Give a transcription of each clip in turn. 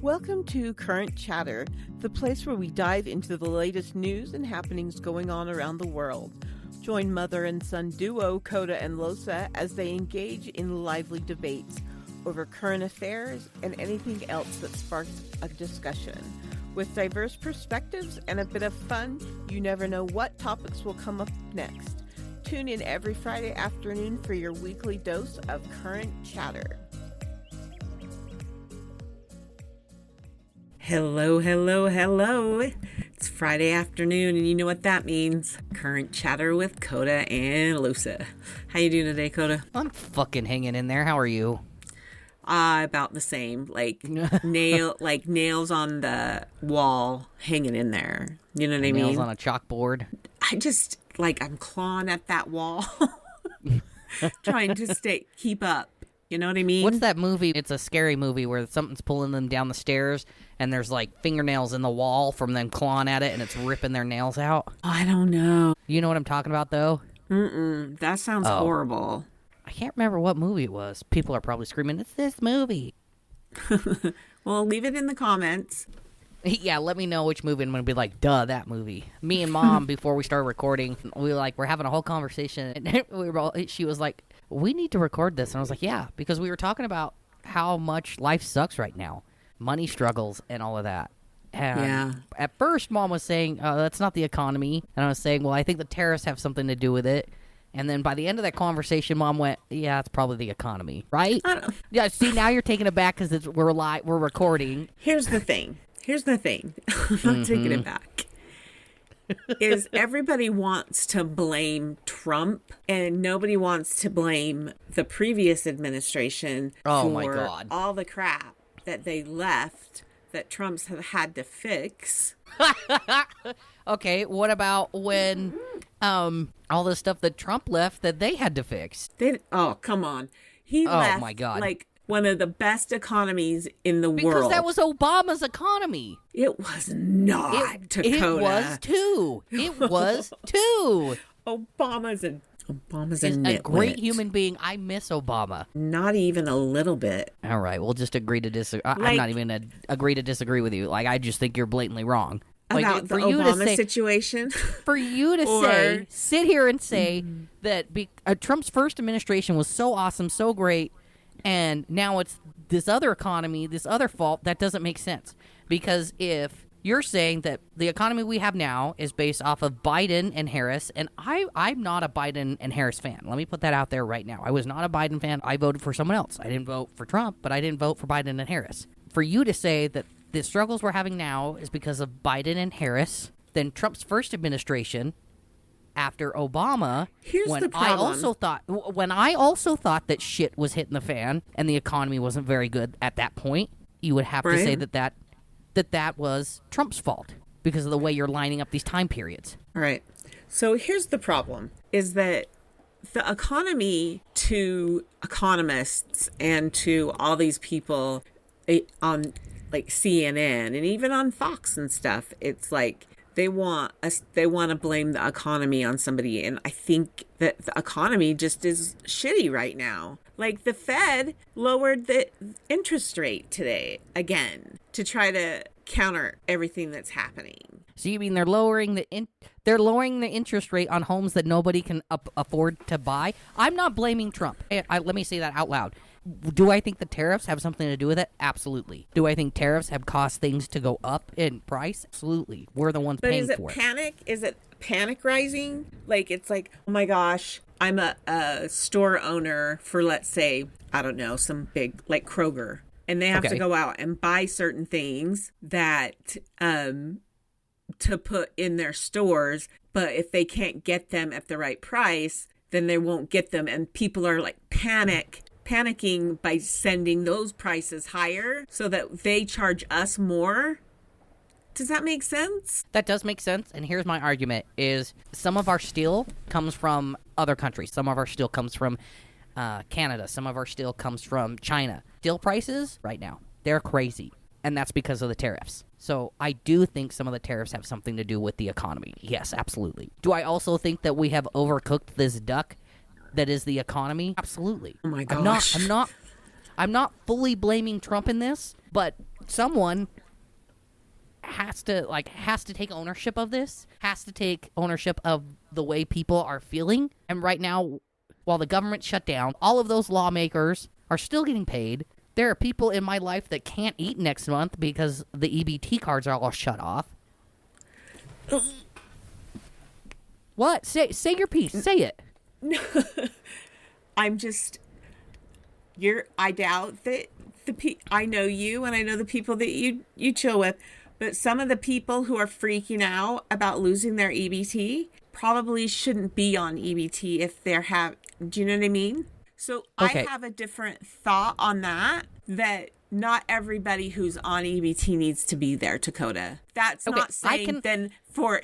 Welcome to Current Chatter, the place where we dive into the latest news and happenings going on around the world. Join mother and son duo Kota and Losa as they engage in lively debates over current affairs and anything else that sparks a discussion. With diverse perspectives and a bit of fun, you never know what topics will come up next. Tune in every Friday afternoon for your weekly dose of Current Chatter. Hello, hello, hello. It's Friday afternoon, and you know what that means. Current Chatter with Kota and Losa. How you doing today, Kota? I'm fucking hanging in there. How are you? About the same. Nails on the wall, hanging in there. You know what I mean? Nails on a chalkboard. I'm clawing at that wall. Trying to keep up. You know what I mean? What's that movie? It's a scary movie where something's pulling them down the stairs and there's like fingernails in the wall from them clawing at it and it's ripping their nails out. I don't know. You know what I'm talking about, though? That sounds horrible. I can't remember what movie it was. People are probably screaming, "It's this movie." Well, leave it in the comments. Yeah, let me know which movie, and I'm going to be like, duh, that movie. Me and Mom, before we started recording, we're having a whole conversation, and she was like, we need to record this. And I was like, yeah, because we were talking about how much life sucks right now. Money struggles and all of that. And yeah. At first, Mom was saying, that's not the economy. And I was saying, well, I think the tariffs have something to do with it. And then by the end of that conversation, Mom went, yeah, it's probably the economy, right? Yeah, see, now you're taking it back because we're recording. Here's the thing. I'm not taking it back. Is everybody wants to blame Trump and nobody wants to blame the previous administration for all the crap that they left that Trump's have had to fix. Okay, what about when all the stuff that Trump left that they had to fix? Come on. He left my God. Like one of the best economies in the world. Because that was Obama's economy. It was not, Dakota. It was too. Obama's a a great human being. I miss Obama. Not even a little bit. All right, we'll just agree to disagree. I'm not even going to agree to disagree with you. Like, I just think you're blatantly wrong. About the Obama situation? For you to sit here and say that Trump's first administration was so awesome, so great, and now it's this other economy, this other fault, that doesn't make sense. Because if you're saying that the economy we have now is based off of Biden and Harris, and I'm not a Biden and Harris fan. Let me put that out there right now. I was not a Biden fan. I voted for someone else. I didn't vote for Trump, but I didn't vote for Biden and Harris. For you to say that the struggles we're having now is because of Biden and Harris, then Trump's first administration after Obama, the problem. When I also thought that shit was hitting the fan and the economy wasn't very good at that point, you would have to say that was Trump's fault because of the way you're lining up these time periods. All right. So here's the problem, is that the economy, to economists and to all these people on like CNN and even on Fox and stuff, it's like they want to blame the economy on somebody. And I think that the economy just is shitty right now. Like the Fed lowered the interest rate today again to try to counter everything that's happening. So you mean they're lowering the interest rate on homes that nobody can afford to buy? I'm not blaming Trump. Let me say that out loud. Do I think the tariffs have something to do with it? Absolutely. Do I think tariffs have caused things to go up in price? Absolutely. We're the ones paying for it. But is it panic rising? Like, it's like, oh my gosh, I'm a store owner for, let's say, I don't know, some big, like Kroger. And they have to go out and buy certain things that to put in their stores. But if they can't get them at the right price, then they won't get them. And people are like panicking by sending those prices higher so that they charge us more. Does that make sense? That does make sense. And here's my argument is some of our steel comes from other countries. Some of our steel comes from Canada. Some of our steel comes from China. Steel prices right now, they're crazy. And that's because of the tariffs. So I do think some of the tariffs have something to do with the economy. Yes, absolutely. Do I also think that we have overcooked this duck that is the economy? Absolutely. Oh my gosh. I'm not fully blaming Trump in this, but someone has to take ownership of this, has to take ownership of the way people are feeling. And right now, while the government shut down, all of those lawmakers are still getting paid. There are people in my life that can't eat next month because the EBT cards are all shut off. What? Say your piece. Say it. I'm just... I doubt that I know you and I know the people that you chill with, but some of the people who are freaking out about losing their EBT probably shouldn't be on EBT if do you know what I mean? So okay. I have a different thought on that not everybody who's on EBT needs to be there, Dakota. That's not saying then for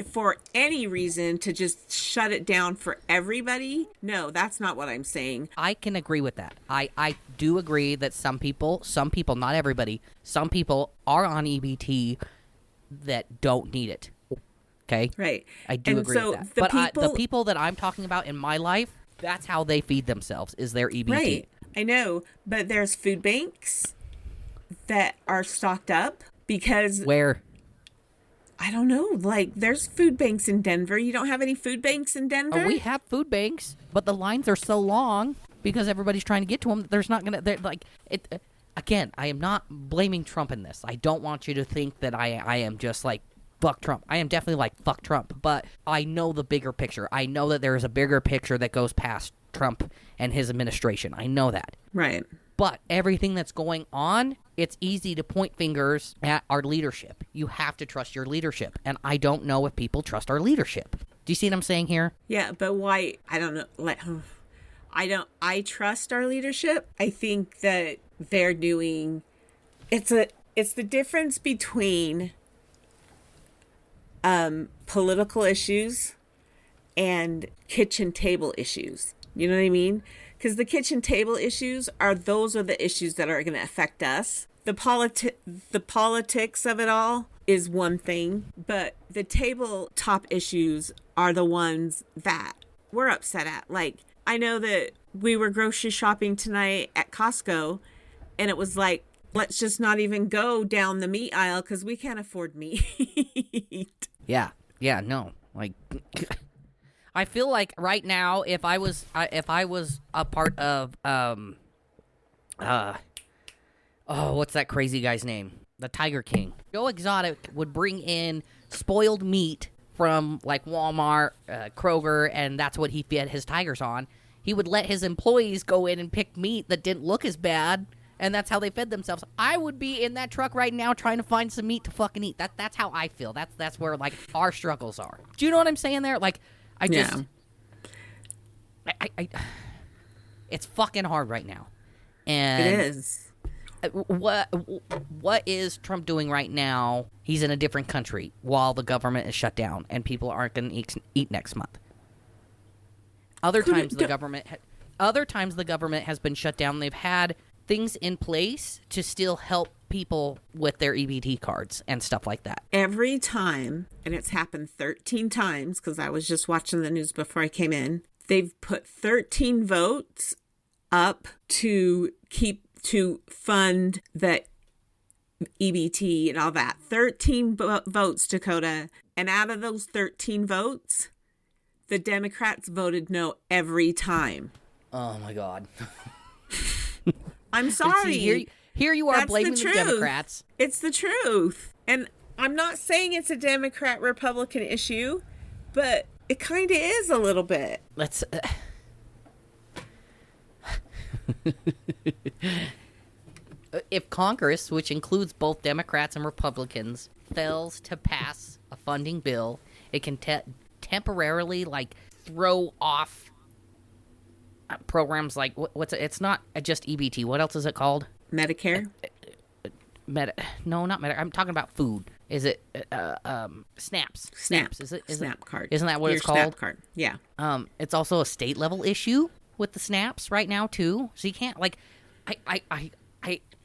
any reason to just shut it down for everybody. No, that's not what I'm saying. I can agree with that. I do agree that some people, not everybody, some people are on EBT that don't need it. Okay? Right. I do agree with that. The people that I'm talking about in my life, that's how they feed themselves, is their EBT. Right. I know, but there's food banks that are stocked up because... Where? I don't know. Like, there's food banks in Denver. You don't have any food banks in Denver? Oh, we have food banks, but the lines are so long because everybody's trying to get to them. There's not going to... Again, I am not blaming Trump in this. I don't want you to think that I am just like, fuck Trump. I am definitely like, fuck Trump. But I know the bigger picture. I know that there is a bigger picture that goes past Trump and his administration. I know that. Right. But everything that's going on, it's easy to point fingers at our leadership. You have to trust your leadership. And I don't know if people trust our leadership. Do you see what I'm saying here? Yeah, but why? I don't know. I trust our leadership. I think that they're doing... It's the difference between political issues and kitchen table issues. You know what I mean? Because the kitchen table issues those are the issues that are going to affect us. The politics of it all is one thing, but the tabletop issues are the ones that we're upset at. Like, I know that we were grocery shopping tonight at Costco, and it was like, let's just not even go down the meat aisle because we can't afford meat. Yeah, no, like... I feel like right now, if I was a part of what's that crazy guy's name? The Tiger King. Joe Exotic would bring in spoiled meat from like Walmart, Kroger, and that's what he fed his tigers on. He would let his employees go in and pick meat that didn't look as bad, and that's how they fed themselves. I would be in that truck right now trying to find some meat to fucking eat. That's how I feel. That's where like our struggles are. Do you know what I'm saying there? Like. It's fucking hard right now. And it is. What is Trump doing right now? He's in a different country while the government is shut down and people aren't going to eat next month. Other times the government has been shut down. They've had things in place to still help people with their EBT cards and stuff like that. Every time, and it's happened 13 times because I was just watching the news before I came in, they've put 13 votes up to fund the EBT and all that. 13 votes, Dakota. And out of those 13 votes, the Democrats voted no every time. Oh my God. I'm sorry. Here you are blaming the Democrats. It's the truth. And I'm not saying it's a Democrat-Republican issue, but it kind of is a little bit. Let's... If Congress, which includes both Democrats and Republicans, fails to pass a funding bill, it can temporarily, like, throw off programs like... It's not just EBT. What else is it called? Medicare? No, not Medicare. I'm talking about food. Is it SNAPs? SNAP. Is it SNAP card. Isn't that what Your it's called? SNAP card. Yeah. It's also a state level issue with the SNAPs right now too. So you can't like, I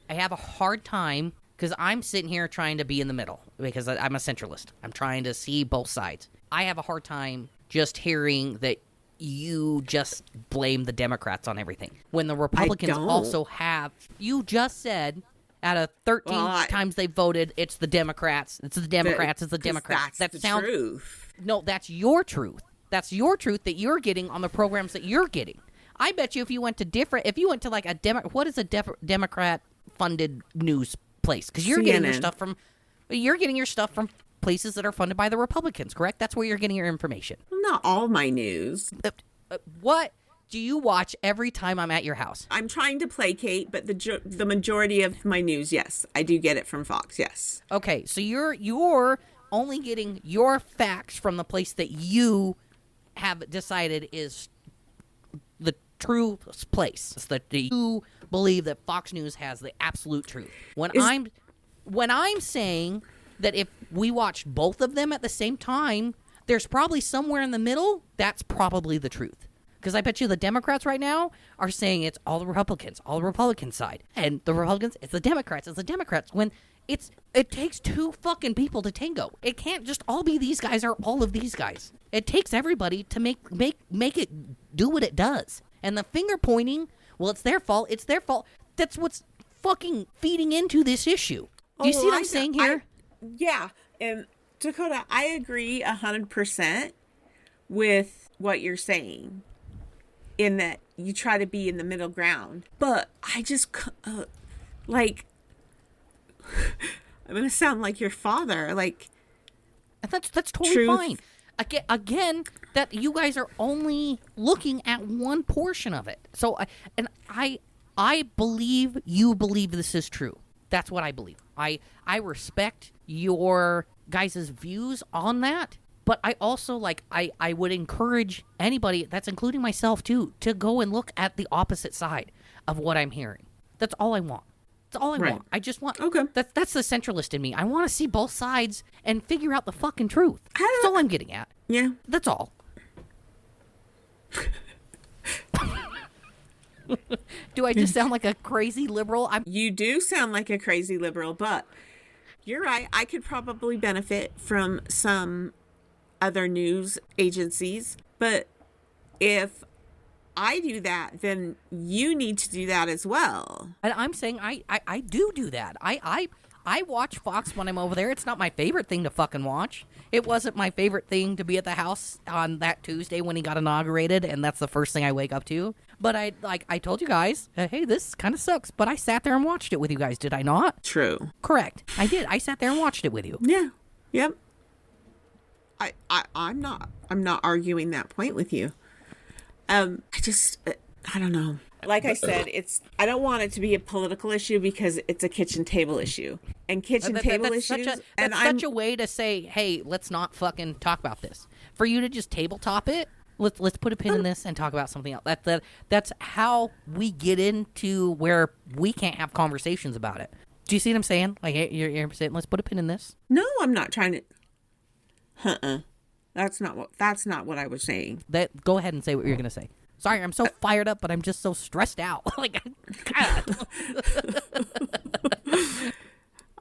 have a hard time because I'm sitting here trying to be in the middle because I'm a centralist. I'm trying to see both sides. I have a hard time just hearing that you just blame the Democrats on everything when the Republicans also have. You just said Out of 13 times they voted, it's the Democrats. It's the Democrats. It's the Democrats. That's the truth. No, that's your truth. That's your truth that you're getting on the programs that you're getting. I bet you if you went to like a what is a Democrat funded news place? Because you're getting your stuff from places that are funded by the Republicans, correct? That's where you're getting your information. Well, not all my news. What do you watch every time I'm at your house? I'm trying to placate, but the majority of my news, yes, I do get it from Fox. Yes. Okay, so you're only getting your facts from the place that you have decided is the true place. It's that you believe that Fox News has the absolute truth. When I'm saying that if we watched both of them at the same time, there's probably somewhere in the middle that's probably the truth. Because I bet you the Democrats right now are saying it's all the Republicans, all the Republican side. And the Republicans, it's the Democrats, when it takes two fucking people to tango. It can't just all be these guys or all of these guys. It takes everybody to make it do what it does. And the finger pointing, well, it's their fault. That's what's fucking feeding into this issue. Do you see what I'm saying here? Yeah. And Dakota, I agree 100% with what you're saying in that you try to be in the middle ground. But I just, like, I'm going to sound like your father. Like, that's totally fine. Again, that you guys are only looking at one portion of it. So, I believe you believe this is true. That's what I believe. I respect your guys' views on that, but I also, I would encourage anybody, that's including myself too, to go and look at the opposite side of what I'm hearing. That's all I want. That's all I want. I just want... Okay. That's the centralist in me. I want to see both sides and figure out the fucking truth. That's all I'm getting at. Yeah. That's all. Do I just sound like a crazy liberal? You do sound like a crazy liberal, but you're right. I could probably benefit from some other news agencies, but if I do that, then you need to do that as well. And I'm saying I do that. I watch Fox when I'm over there. It's not my favorite thing to fucking watch. It wasn't my favorite thing to be at the house on that Tuesday when he got inaugurated, and that's the first thing I wake up to. But I told you guys, hey, this kind of sucks, but I sat there and watched it with you guys, did I not? True. Correct. I did. I sat there and watched it with you. Yeah. Yep. I'm not arguing that point with you. I don't know. Like I said, I don't want it to be a political issue because it's a kitchen table issue. And table issues. That's such a way to say, hey, let's not fucking talk about this. For you to just tabletop it, let's put a pin in this and talk about something else. That's how we get into where we can't have conversations about it. Do you see what I'm saying? Like you're saying, let's put a pin in this. No, I'm not trying to. That's not what I was saying. Go ahead and say what you're gonna say. Sorry, I'm so fired up, but I'm just so stressed out. Like, God.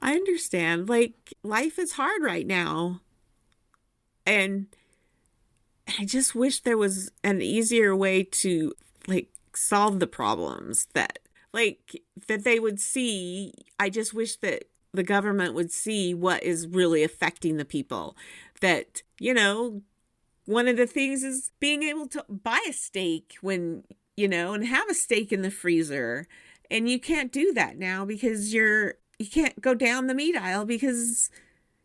I understand. Like, life is hard right now. And I just wish there was an easier way to, like, solve the problems that they would see. I just wish that the government would see what is really affecting the people. That, one of the things is being able to buy a steak and have a steak in the freezer. And you can't do that now because you can't go down the meat aisle because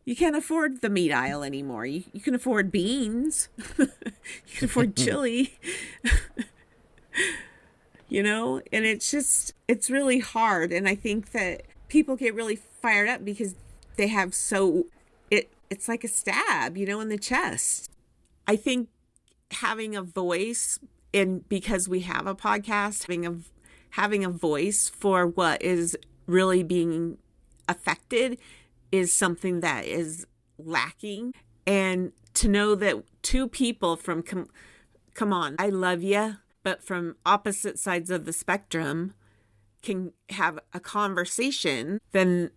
you can't afford the meat aisle anymore. You can afford beans. You can afford chili. And it's really hard. And I think that people get really fired up because they have it's like a stab, in the chest. I think having a voice, and because we have a podcast, having a voice for what is really being affected is something that is lacking. And to know that two people from, come on, I love you, but from opposite sides of the spectrum can have a conversation, then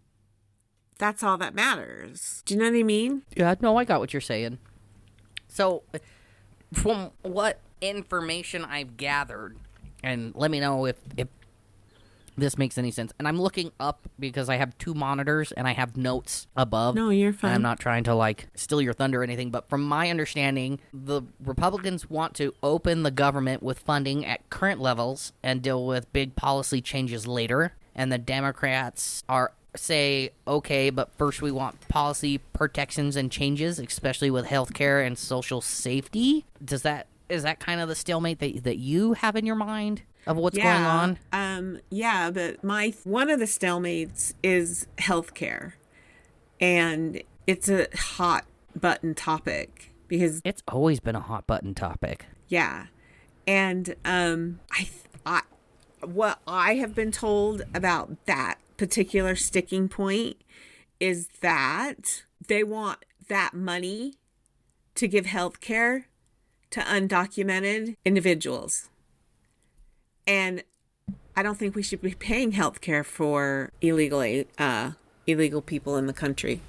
that's all that matters. Do you know what I mean? Yeah, no, I got what you're saying. So, from what information I've gathered, and let me know if this makes any sense. And I'm looking up because I have 2 monitors and I have notes above. No, you're fine. And I'm not trying to, like, steal your thunder or anything, but from my understanding, the Republicans want to open the government with funding at current levels and deal with big policy changes later. And the Democrats say, okay, but first we want policy protections and changes, especially with healthcare and social safety. Is that kind of the stalemate that you have in your mind of what's going on? Yeah, but one of the stalemates is healthcare, and it's a hot button topic because it's always been a hot button topic. Yeah, and what I have been told about that particular sticking point is that they want that money to give health care to undocumented individuals. And I don't think we should be paying health care for illegal people in the country.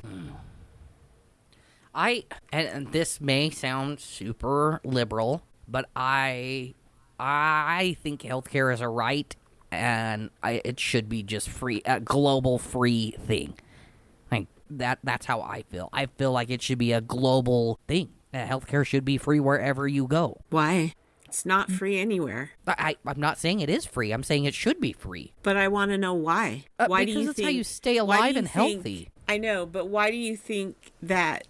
And this may sound super liberal, but I think healthcare is a right, and it should be just free, a global free thing. Like that's how I feel. I feel like it should be a global thing. Healthcare should be free wherever you go. Why? It's not free anywhere. I'm not saying it is free. I'm saying it should be free. But I want to know why. Why do you think? Because that's how you stay alive and healthy. I know, but why do you think that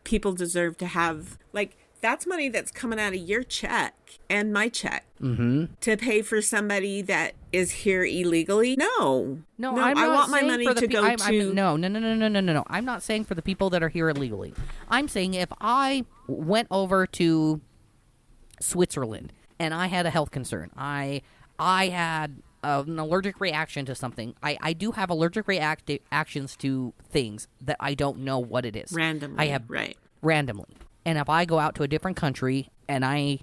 people deserve to have, like, that's money that's coming out of your check and my check to pay for somebody that is here illegally? No, I want my money to go to. No. I'm not saying for the people that are here illegally. I'm saying if I went over to Switzerland and I had a health concern, I had an allergic reaction to something. I do have allergic reactions to things that I don't know what it is. Randomly. Randomly. And if I go out to a different country and I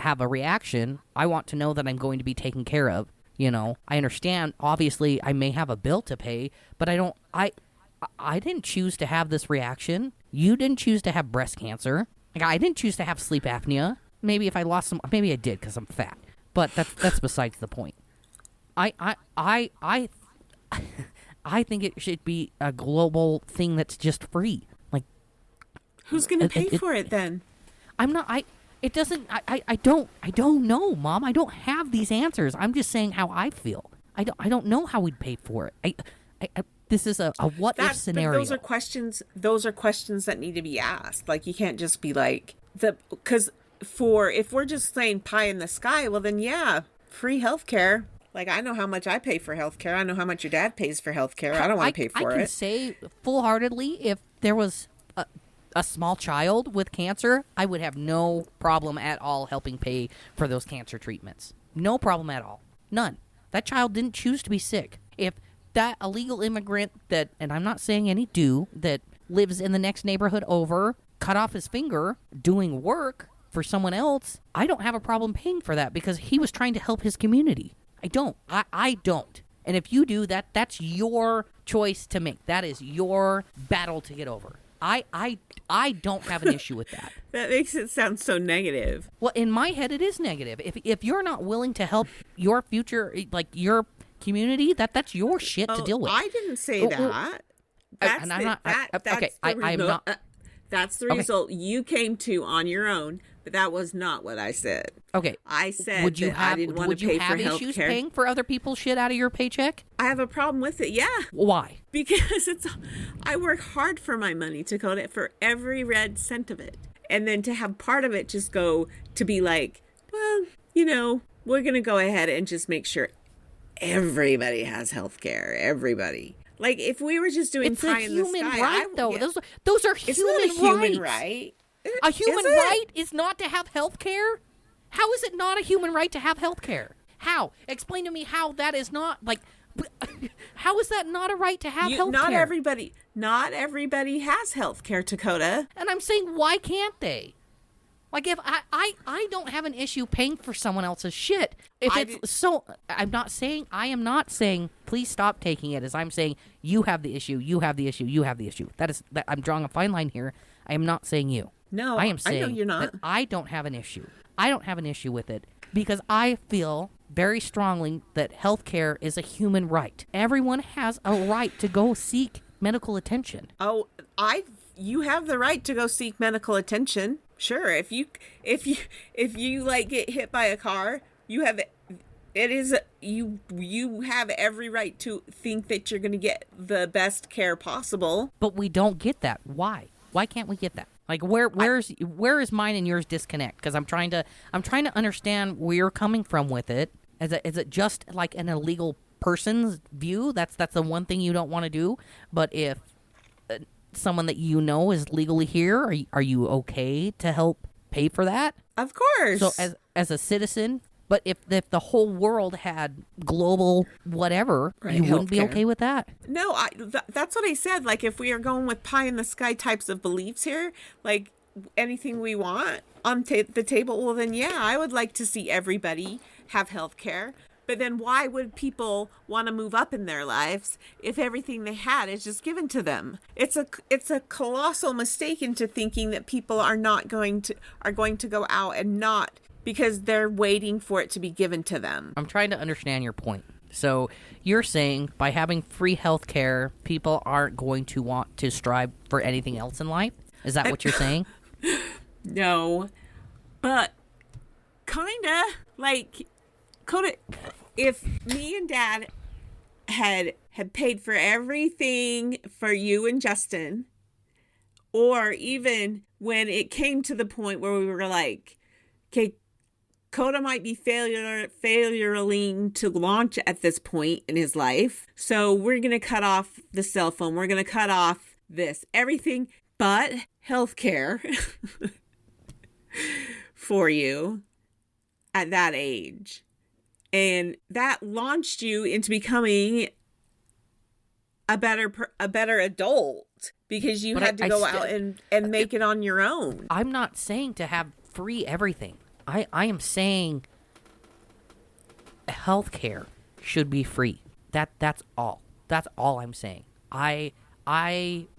have a reaction, I want to know that I'm going to be taken care of. You know, I understand, obviously, I may have a bill to pay, but I didn't choose to have this reaction. You didn't choose to have breast cancer. Like, I didn't choose to have sleep apnea. Maybe if I lost some, maybe I did because I'm fat. But that's besides the point. I think it should be a global thing that's just free. Like, who's going to pay for it then? I'm not. I don't know, Mom. I don't have these answers. I'm just saying how I feel. I don't know how we'd pay for it. This is a what if scenario. Those are questions that need to be asked. Like, you can't just be like because if we're just saying pie in the sky, well then yeah, free healthcare. Like, I know how much I pay for healthcare. I know how much your dad pays for healthcare. I don't want to pay for it. I can say full-heartedly, if there was a small child with cancer, I would have no problem at all helping pay for those cancer treatments. No problem at all. None. That child didn't choose to be sick. If that illegal immigrant and I'm not saying any that lives in the next neighborhood over, cut off his finger doing work for someone else, I don't have a problem paying for that because he was trying to help his community. I don't. I don't. And if you do, that's your choice to make. That is your battle to get over. I don't have an issue with that. That makes it sound so negative. Well, in my head, it is negative. If you're not willing to help your future, like your community, that's your shit to deal with. I didn't say that. That's the result you came to on your own, but that was not what I said. Okay. I said I didn't want to pay for health care. Would you have issues paying for other people's shit out of your paycheck? I have a problem with it, yeah. Why? Because I work hard for my money, Dakota, for every red cent of it. And then to have part of it just go to be like, well, we're going to go ahead and just make sure everybody has health care. Everybody. Like, if we were just doing pie in the sky. It's a human right, though. Those are human rights. It's not a human right. A human right is not to have health care? How is it not a human right to have health care? How? Explain to me how that is not, like, how is that not a right to have health care? Not everybody has health care, Dakota. And I'm saying, why can't they? Like, if I don't have an issue paying for someone else's shit. I am not saying, please stop taking it, as I'm saying, you have the issue, you have the issue, you have the issue. I'm drawing a fine line here. I am not saying you. No, I am saying I know you're not. That I don't have an issue. I don't have an issue with it because I feel very strongly that healthcare is a human right. Everyone has a right to go seek medical attention. Oh, you have the right to go seek medical attention. Sure, if you like get hit by a car, you have you have every right to think that you're going to get the best care possible. But we don't get that. Why? Why can't we get that? Like where is mine and yours disconnect? Because I'm trying to understand where you're coming from with it. Is it just like an illegal person's view? That's the one thing you don't want to do. But if someone that you know is legally here, are you okay to help pay for that? Of course. So as a citizen, but if the whole world had global whatever, right, you wouldn't be okay with that? No, that's what I said. Like, if we are going with pie in the sky types of beliefs here, like anything we want on the table, well, then yeah, I would like to see everybody have health care. But then why would people want to move up in their lives if everything they had is just given to them? It's a colossal mistake into thinking that people are going to go out and not because they're waiting for it to be given to them. I'm trying to understand your point. So you're saying by having free health care, people aren't going to want to strive for anything else in life? Is that what you're saying? No, but kinda like Kota. If me and Dad had paid for everything for you and Justin, or even when it came to the point where we were like, okay, Kota might be failing to launch at this point in his life, so we're going to cut off the cell phone. We're going to cut off everything but healthcare for you at that age. And that launched you into becoming a better adult because you had to go out and make it on your own. I'm not saying to have free everything. I am saying healthcare should be free. That's all. That's all I'm saying. I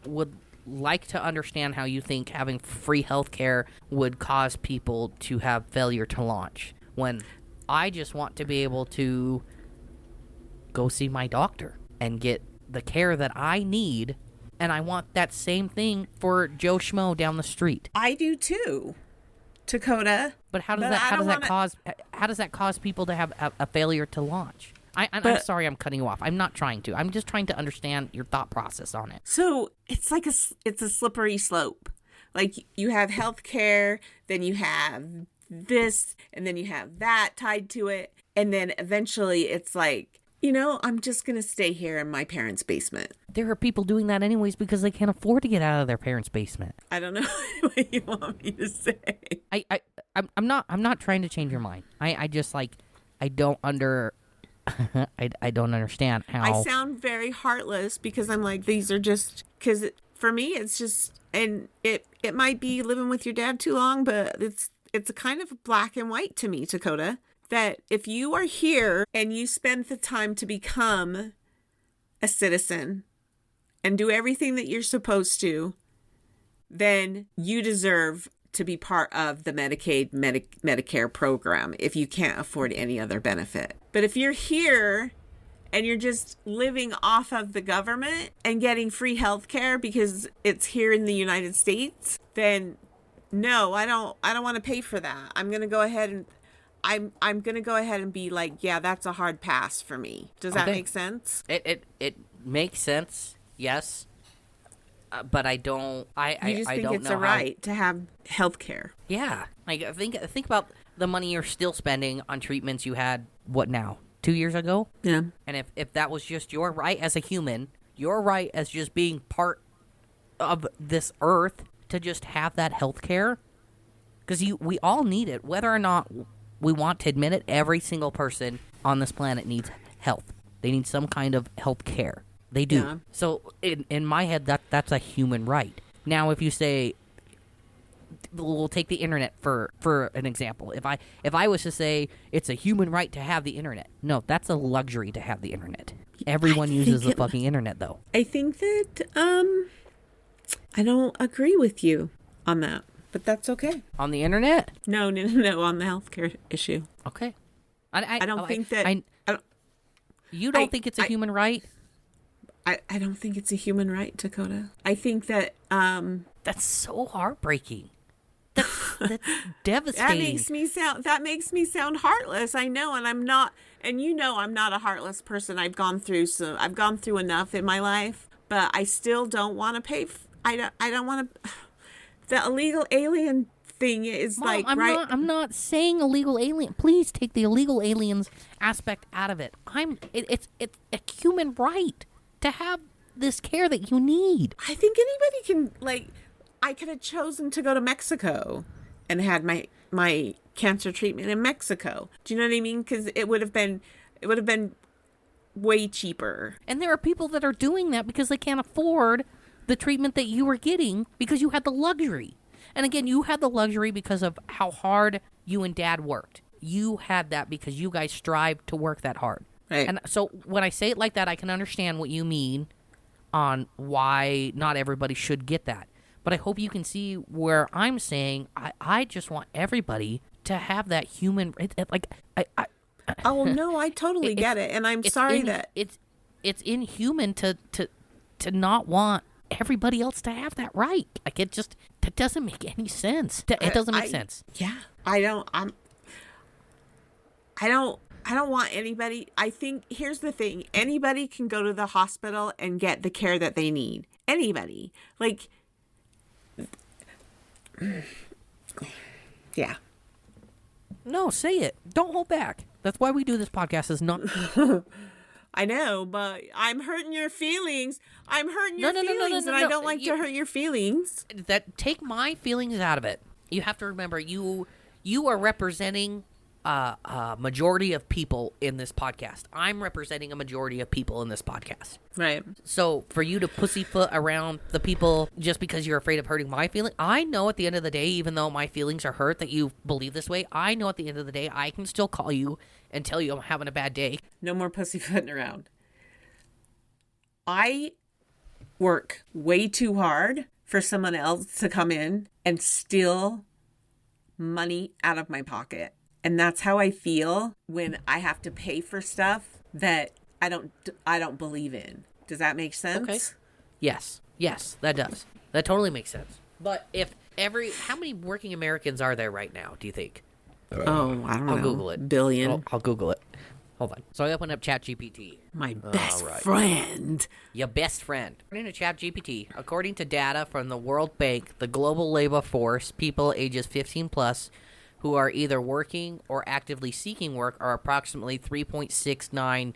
would like to understand how you think having free healthcare would cause people to have failure to launch when I just want to be able to go see my doctor and get the care that I need, and I want that same thing for Joe Schmo down the street. I do too, Kota. But how does that cause people to have a failure to launch? I'm sorry, I'm cutting you off. I'm not trying to. I'm just trying to understand your thought process on it. So it's like it's a slippery slope. Like you have health care, then you have this, and then you have that tied to it, and then eventually it's like, I'm just gonna stay here in my parents' basement. There are people doing that anyways because they can't afford to get out of their parents' basement. I don't know what you want me to say. I'm not trying to change your mind. I just like I don't understand how I sound very heartless because I'm like, these are just because for me it's just, and it might be living with your dad too long, but it's a kind of black and white to me, Kota, that if you are here and you spend the time to become a citizen and do everything that you're supposed to, then you deserve to be part of the Medicare program if you can't afford any other benefit. But if you're here and you're just living off of the government and getting free health care because it's here in the United States, then no, I don't want to pay for that. I'm going to go ahead and I'm going to go ahead and be like, yeah, that's a hard pass for me. Does that make sense? It makes sense. Yes. But I don't. You just think don't it's know a right to have health care. Yeah, like think about the money you're still spending on treatments you had. What now? 2 years ago? Yeah. And if that was just your right as a human, your right as just being part of this earth to just have that health care, because we all need it, whether or not we want to admit it. Every single person on this planet needs health. They need some kind of health care. They do. Yeah. So in my head, that's a human right. Now, if you say, we'll take the internet for an example. If I was to say it's a human right to have the internet, no, that's a luxury to have the internet. Everyone uses the fucking internet, though. I think that I don't agree with you on that, but that's okay. On the internet? No, on the healthcare issue. Okay. I don't think that. You don't think it's a human right? I don't think it's a human right, Dakota. I think that that's so heartbreaking. That's devastating. That makes me sound heartless. I know, and I'm not. And I'm not a heartless person. I've gone through enough in my life, but I still don't want to pay. I don't want to. The illegal alien thing is Mom, I'm not saying illegal alien. Please take the illegal aliens aspect out of it. It's a human right to have this care that you need. I think anybody can, I could have chosen to go to Mexico and had my cancer treatment in Mexico. Do you know what I mean? Because it would have been way cheaper. And there are people that are doing that because they can't afford the treatment that you were getting because you had the luxury. And again, you had the luxury because of how hard you and Dad worked. You had that because you guys strived to work that hard. Right. And so when I say it like that, I can understand what you mean on why not everybody should get that. But I hope you can see where I'm saying I just want everybody to have that human. Oh no, I totally get it, and I'm sorry that it's inhuman to not want everybody else to have that right. That doesn't make any sense. It doesn't make sense. Yeah, I don't want anybody. I think here's the thing: anybody can go to the hospital and get the care that they need. Anybody, yeah. No, say it. Don't hold back. That's why we do this podcast. Is not. I know, but I'm hurting your feelings. I'm hurting your feelings, and I don't like to hurt your feelings. Take my feelings out of it. You have to remember, you are representing a majority of people in this podcast. I'm representing a majority of people in this podcast. Right. So for you to pussyfoot around the people just because you're afraid of hurting my feelings, I know at the end of the day, even though my feelings are hurt that you believe this way, I know at the end of the day, I can still call you and tell you I'm having a bad day. No more pussyfooting around. I work way too hard for someone else to come in and steal money out of my pocket. And that's how I feel when I have to pay for stuff that I don't believe in. Does that make sense? Okay. Yes, that does. That totally makes sense. But how many working Americans are there right now, do you think? I don't know. I'll Google it. Billion. I'll Google it. Hold on. So I opened up ChatGPT. My best friend. Your best friend. According to ChatGPT, according to data from the World Bank, the global labor force, people ages 15 plus who are either working or actively seeking work are approximately 3.69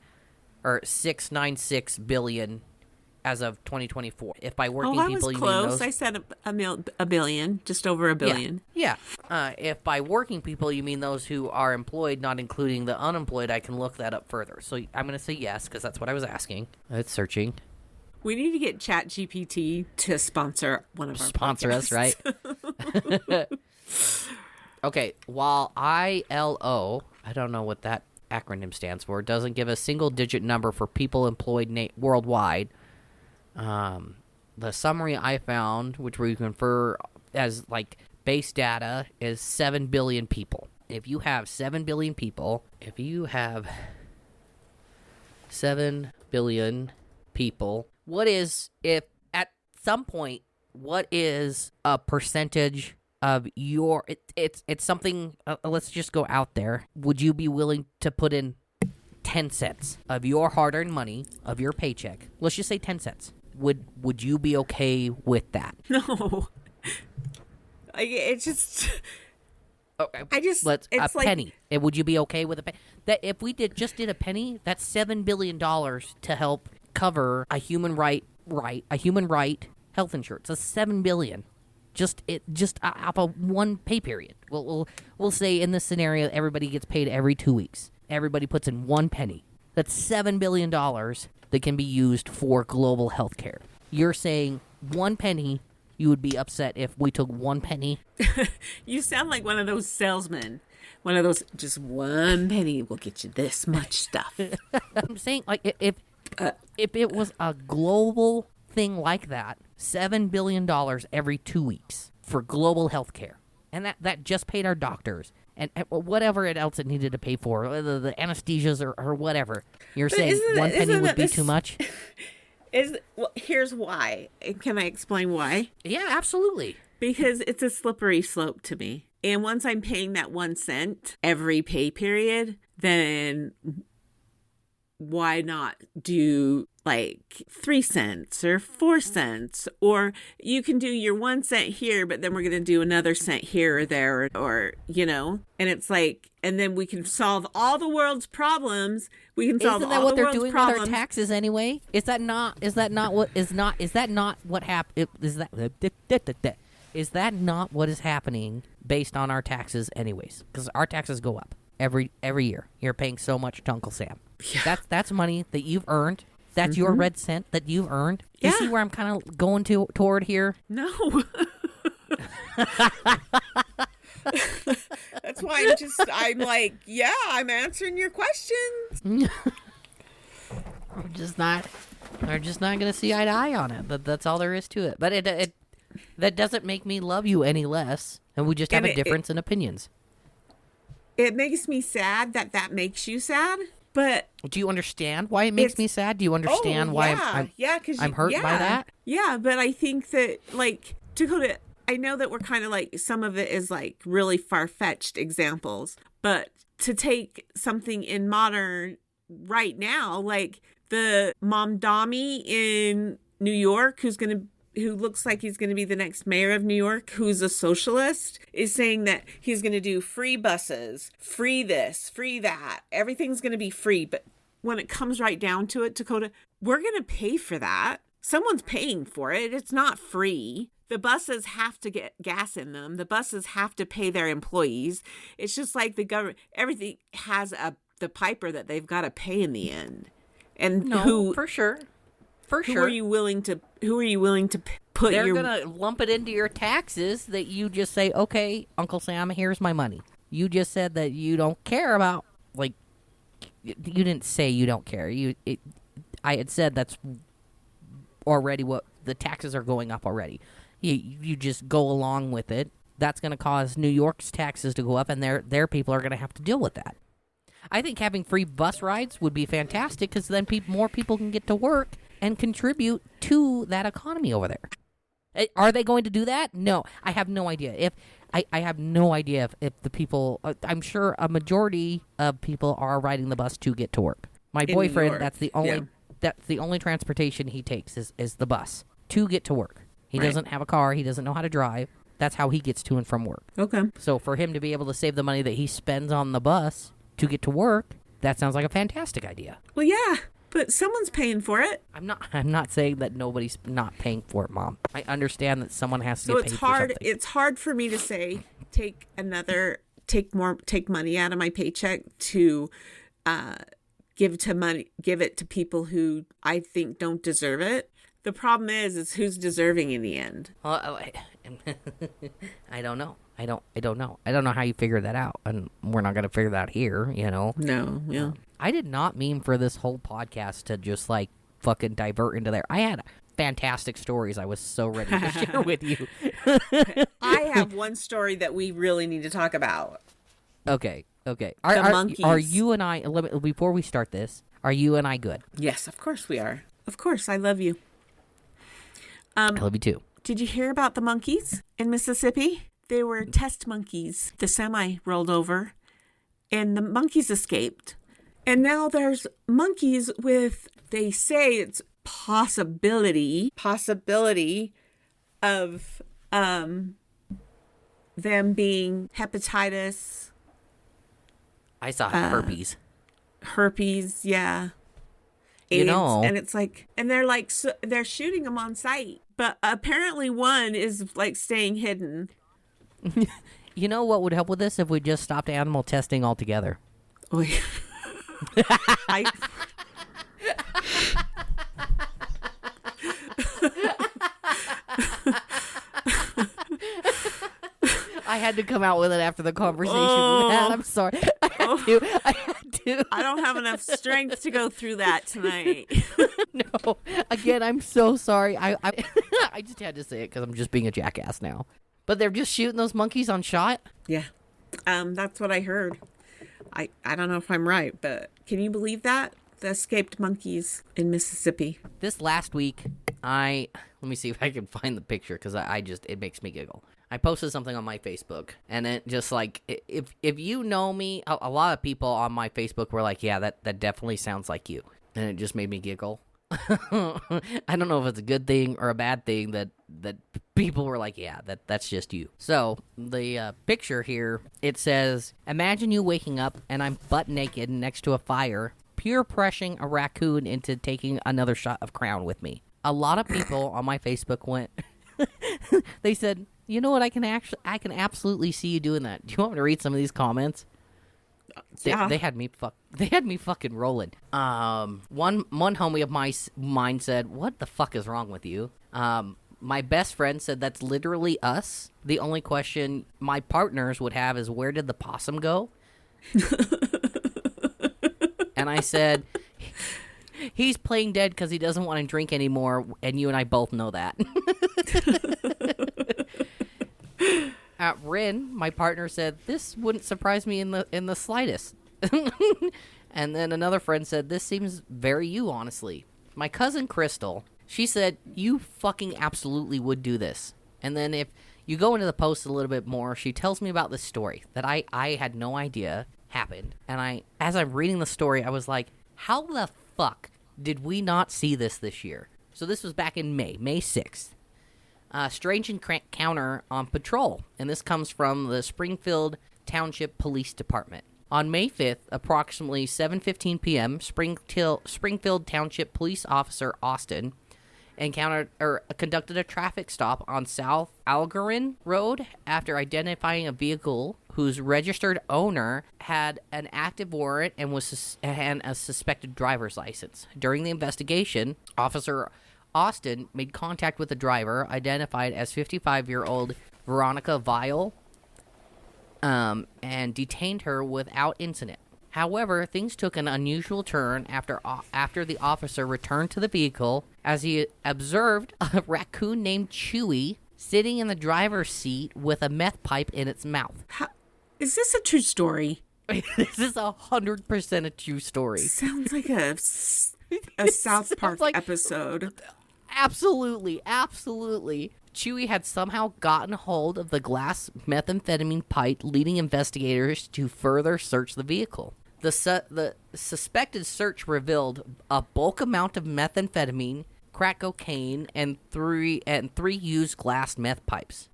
or 696 billion as of 2024. If by working people you close. mean those, I said a billion, just over a billion. Yeah. If by working people you mean those who are employed, not including the unemployed, I can look that up further. So I'm going to say yes because that's what I was asking. It's searching. We need to get ChatGPT to sponsor one of our podcasts. Us, right? Okay, while ILO, I don't know what that acronym stands for, doesn't give a single-digit number for people employed worldwide, the summary I found, which we confer as, base data, is 7 billion people. If you have 7 billion people, what is a percentage of your it's something let's just go out there. Would you be willing to put in 10 cents of your hard-earned money, of your paycheck? Let's just say 10 cents. Would you be okay with that? No. It's just okay. It's penny. And would you be okay with a penny? That if we did a penny, that's $7 billion to help cover a human right health insurance. That's $7 billion. Just off of one pay period. We'll say in this scenario, everybody gets paid every 2 weeks. Everybody puts in 1 penny. That's $7 billion that can be used for global health care. You're saying 1 penny, you would be upset if we took 1 penny? You sound like one of those salesmen. One of those, just 1 penny will get you this much stuff. I'm saying, if it was a global thing like that, $7 billion every 2 weeks for global health care. And that just paid our doctors. and whatever else it needed to pay for, the anesthesias or whatever. You're saying one penny would be too much? Here's why. Can I explain why? Yeah, absolutely. Because it's a slippery slope to me. And once I'm paying that 1 cent every pay period, then why not do like 3 cents or 4 cents? Or you can do your 1 cent here, but then we're going to do another cent here or there, or, and it's like, and then we can solve all the world's problems. We can solve all the world's problems. Isn't that what they're doing with our taxes anyway? Is that not what is happening based on our taxes anyways? Because our taxes go up every year. You're paying so much to Uncle Sam. Yeah. That's money that you've earned. That's your red cent that you've earned. You see where I'm kind of going toward here? No. That's why I'm like, yeah, I'm answering your questions. We're just not going to see eye to eye on it. That's all there is to it. But it that doesn't make me love you any less. And we just have a difference in opinions. It makes me sad that makes you sad. But do you understand why it makes me sad? Do you understand why I'm hurt by that? Yeah, but I think that, like, Dakota, I know that we're kind of like, some of it is like really far-fetched examples, but to take something in modern right now, like the Mamdani in New York, who looks like he's going to be the next mayor of New York, who's a socialist, is saying that he's going to do free buses, free this, free that. Everything's going to be free. But when it comes right down to it, Dakota, we're going to pay for that. Someone's paying for it. It's not free. The buses have to get gas in them. The buses have to pay their employees. It's just like the government. Everything has the piper that they've got to pay in the end. And for sure. Who are you willing to put They're going to lump it into your taxes that you just say, okay, Uncle Sam, here's my money. You just said that you don't care about, like, you didn't say you don't care. I had said that's already what the taxes are going up already. You just go along with it. That's going to cause New York's taxes to go up, and their people are going to have to deal with that. I think having free bus rides would be fantastic because then more people can get to work and contribute to that economy over there. Are they going to do that? No, I have no idea. I have no idea if the people. I'm sure a majority of people are riding the bus to get to work. My boyfriend, that's the only transportation he takes is the bus to get to work. He doesn't have a car. He doesn't know how to drive. That's how he gets to and from work. Okay. So for him to be able to save the money that he spends on the bus to get to work, that sounds like a fantastic idea. Well, yeah. But someone's paying for it. I'm not saying that nobody's not paying for it, Mom. I understand that someone has to get paid for something. It's hard for me to say take money out of my paycheck to give it to people who I think don't deserve it. The problem is who's deserving in the end. Well, I don't know. I don't know. I don't know how you figure that out, and we're not going to figure that out here, No, yeah. I did not mean for this whole podcast to just, like, fucking divert into there. I had fantastic stories I was so ready to share with you. I have one story that we really need to talk about. Okay. The monkeys. Are you and I, before we start this, are you and I good? Yes, of course we are. Of course, I love you. I love you too. Did you hear about the monkeys in Mississippi? They were test monkeys. The semi rolled over, and the monkeys escaped. And now there's monkeys with, they say it's possibility of them being hepatitis. I saw herpes. Herpes, yeah. AIDS, and it's like, and they're shooting them on sight, but apparently one is like staying hidden. You know what would help with this if we just stopped animal testing altogether? I had to come out with it after the conversation we had. I'm sorry. I had to. I don't have enough strength to go through that tonight. No. Again, I'm so sorry. I just had to say it because I'm just being a jackass now. But they're just shooting those monkeys on shot? Yeah. That's what I heard. I don't know if I'm right, but can you believe that? The escaped monkeys in Mississippi. This last week, let me see if I can find the picture, because it makes me giggle. I posted something on my Facebook, and it just like, if you know me, a lot of people on my Facebook were like, yeah, that definitely sounds like you. And it just made me giggle. I don't know if it's a good thing or a bad thing that people were like, yeah, that's just you. So the picture here, it says, imagine you waking up and I'm butt naked next to a fire, peer pressuring a raccoon into taking another shot of Crown with me. A lot of people on my Facebook went, they said, you know what, I can absolutely see you doing that. Do you want me to read some of these comments? Yeah. They had me fucking rolling. One homie of mine said, "What the fuck is wrong with you?" My best friend said, "That's literally us. The only question my partners would have is, where did the possum go?" And I said, "He's playing dead because he doesn't want to drink anymore, and you and I both know that." Rin, my partner, said, "This wouldn't surprise me in the slightest." And then another friend said, "This seems very you, honestly." My cousin Crystal, she said, "You fucking absolutely would do this." And then if you go into the post a little bit more, she tells me about this story that I had no idea happened. And as I'm reading the story, I was like, how the fuck did we not see this year? So this was back in May 6th. Strange encounter on patrol, and this comes from the Springfield Township Police Department. On May 5th, approximately 7:15 p.m., Springfield Township Police Officer Austin conducted a traffic stop on South Algerin Road after identifying a vehicle whose registered owner had an active warrant and and a suspected driver's license. During the investigation, Officer Austin made contact with the driver, identified as 55-year-old Veronica Vile, and detained her without incident. However, things took an unusual turn after the officer returned to the vehicle, as he observed a raccoon named Chewy sitting in the driver's seat with a meth pipe in its mouth. Is this a true story? This is 100% a true story. Sounds like a South Park episode. Absolutely. Chewy had somehow gotten hold of the glass methamphetamine pipe, leading investigators to further search the vehicle. The suspected search revealed a bulk amount of methamphetamine, crack cocaine, and three used glass meth pipes.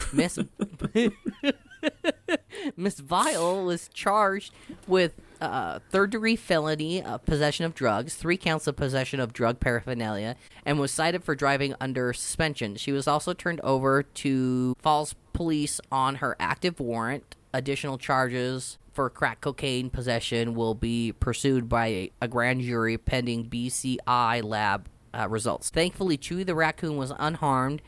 Miss Vile was charged with third-degree felony possession of drugs, 3 counts of possession of drug paraphernalia, and was cited for driving under suspension. She was also turned over to Falls Police on her active warrant. Additional charges for crack cocaine possession will be pursued by a grand jury pending BCI lab results. Thankfully, Chewy the raccoon was unharmed,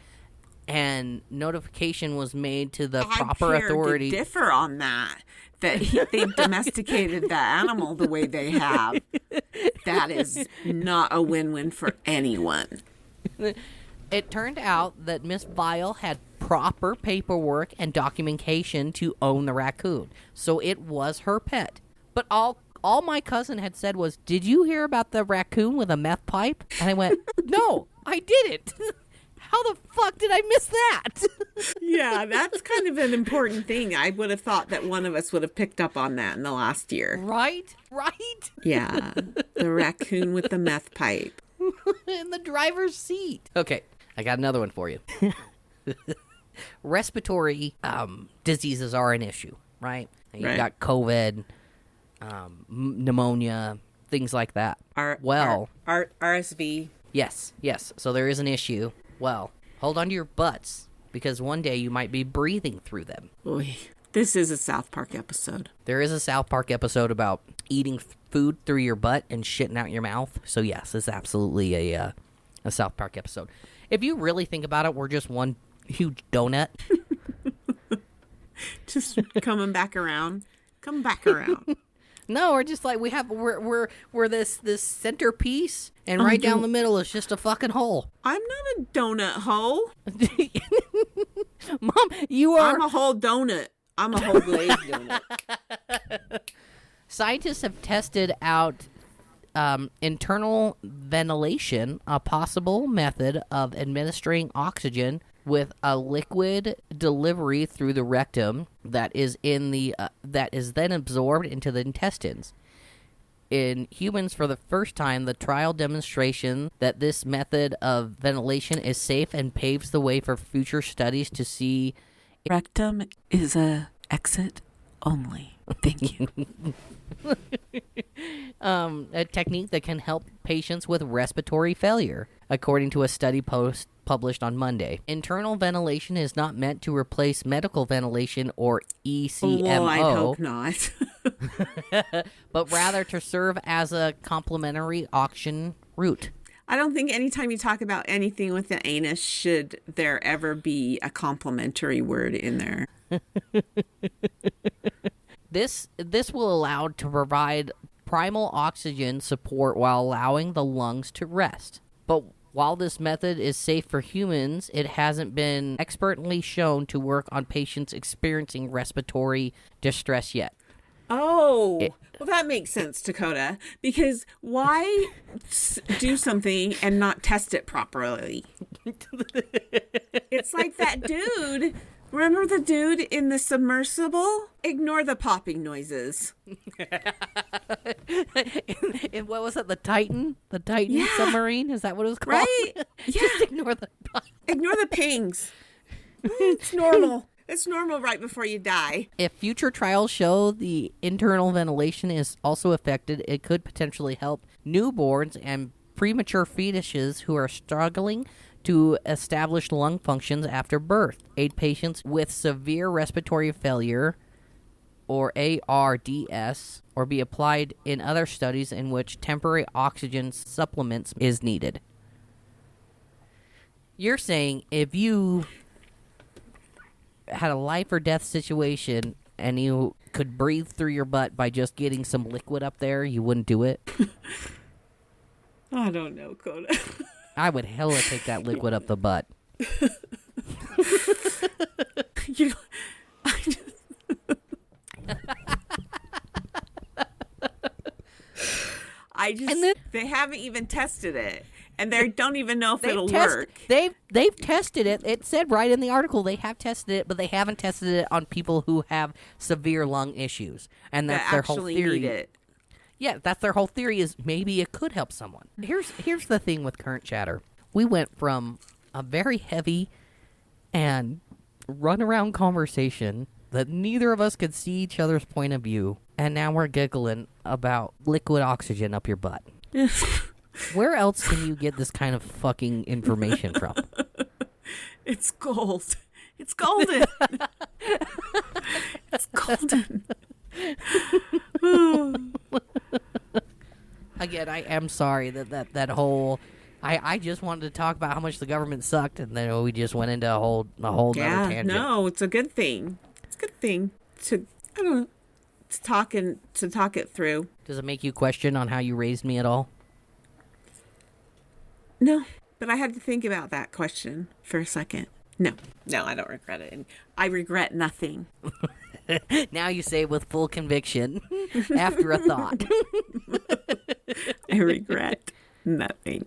and notification was made to the proper authority. I differ on that. They've domesticated the animal the way they have. That is not a win-win for anyone. It turned out that Miss Vile had proper paperwork and documentation to own the raccoon, so it was her pet. But all my cousin had said was, "Did you hear about the raccoon with a meth pipe?" And I went, "No, I didn't." How the fuck did I miss that? Yeah, that's kind of an important thing. I would have thought that one of us would have picked up on that in the last year. Right? Yeah, the raccoon with the meth pipe. In the driver's seat. Okay, I got another one for you. Respiratory diseases are an issue, right? You got COVID, pneumonia, things like that. RSV. Yes. So there is an issue. Well, hold on to your butts, because one day you might be breathing through them. Oy. This is a South Park episode. There is a South Park episode about eating food through your butt and shitting out your mouth. So yes, it's absolutely a South Park episode. If you really think about it, we're just one huge donut. Just coming back around. Come back around. No, we're just like we're this centerpiece, and right down the middle is just a fucking hole. I'm not a donut hole. Mom, you are. I'm a whole donut. I'm a whole glaze doing it. Scientists have tested out internal ventilation, a possible method of administering oxygen with a liquid delivery through the rectum that is then absorbed into the intestines. In humans, for the first time, the trial demonstration that this method of ventilation is safe and paves the way for future studies to see. Rectum is a exit only. Thank you. A technique that can help patients with respiratory failure, according to a study published on Monday. Internal ventilation is not meant to replace medical ventilation or ECMO. Well, I hope not. But rather to serve as a complementary oxygen route. I don't think anytime you talk about anything with the anus should there ever be a complimentary word in there. This will allow to provide primal oxygen support while allowing the lungs to rest. But while this method is safe for humans, it hasn't been expertly shown to work on patients experiencing respiratory distress yet. Oh, well, that makes sense, Dakota. Because why do something and not test it properly? It's like that dude. Remember the dude in the submersible? Ignore the popping noises. And what was it? The Titan? The Titan submarine? Is that what it was called? Right? Yeah. Just ignore the pings. It's normal. It's normal right before you die. If future trials show the internal ventilation is also affected, it could potentially help newborns and premature fetuses who are struggling to establish lung functions after birth, aid patients with severe respiratory failure, or ARDS, or be applied in other studies in which temporary oxygen supplements is needed. You're saying if you had a life or death situation and you could breathe through your butt by just getting some liquid up there, you wouldn't do it? I don't know, Kota. I would hella take that liquid up the butt. They haven't even tested it, and they don't even know if it'll work. They've tested it. It said right in the article they have tested it, but they haven't tested it on people who have severe lung issues, and that's their whole theory. Need it. Yeah, that's their whole theory is maybe it could help someone. Here's the thing with current chatter. We went from a very heavy and run-around conversation that neither of us could see each other's point of view, and now we're giggling about liquid oxygen up your butt. Where else can you get this kind of fucking information from? It's gold. It's golden. It's golden. Again, I am sorry that whole... I just wanted to talk about how much the government sucked, and then we just went into a whole other tangent. No, it's a good thing. It's a good thing to, I don't know, to talk it through. Does it make you question on how you raised me at all? No, but I had to think about that question for a second. No, I don't regret it. I regret nothing. Now you say with full conviction after a thought. I regret nothing.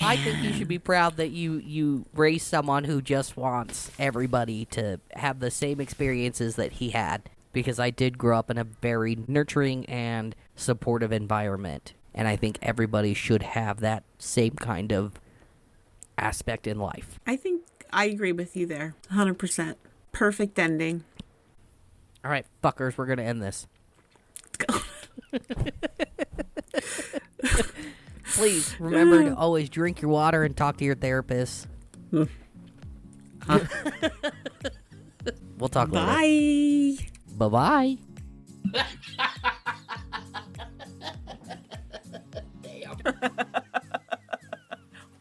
I think you should be proud that you raised someone who just wants everybody to have the same experiences that he had, because I did grow up in a very nurturing and supportive environment, and I think everybody should have that same kind of aspect in life. I think I agree with you there, 100%. Perfect ending. All right, fuckers, we're going to end this. Let's go. Please remember to always drink your water and talk to your therapist. Huh? We'll talk later. Bye. Bye-bye.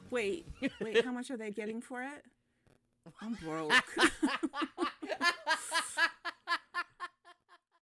Wait, how much are they getting for it? I'm broke.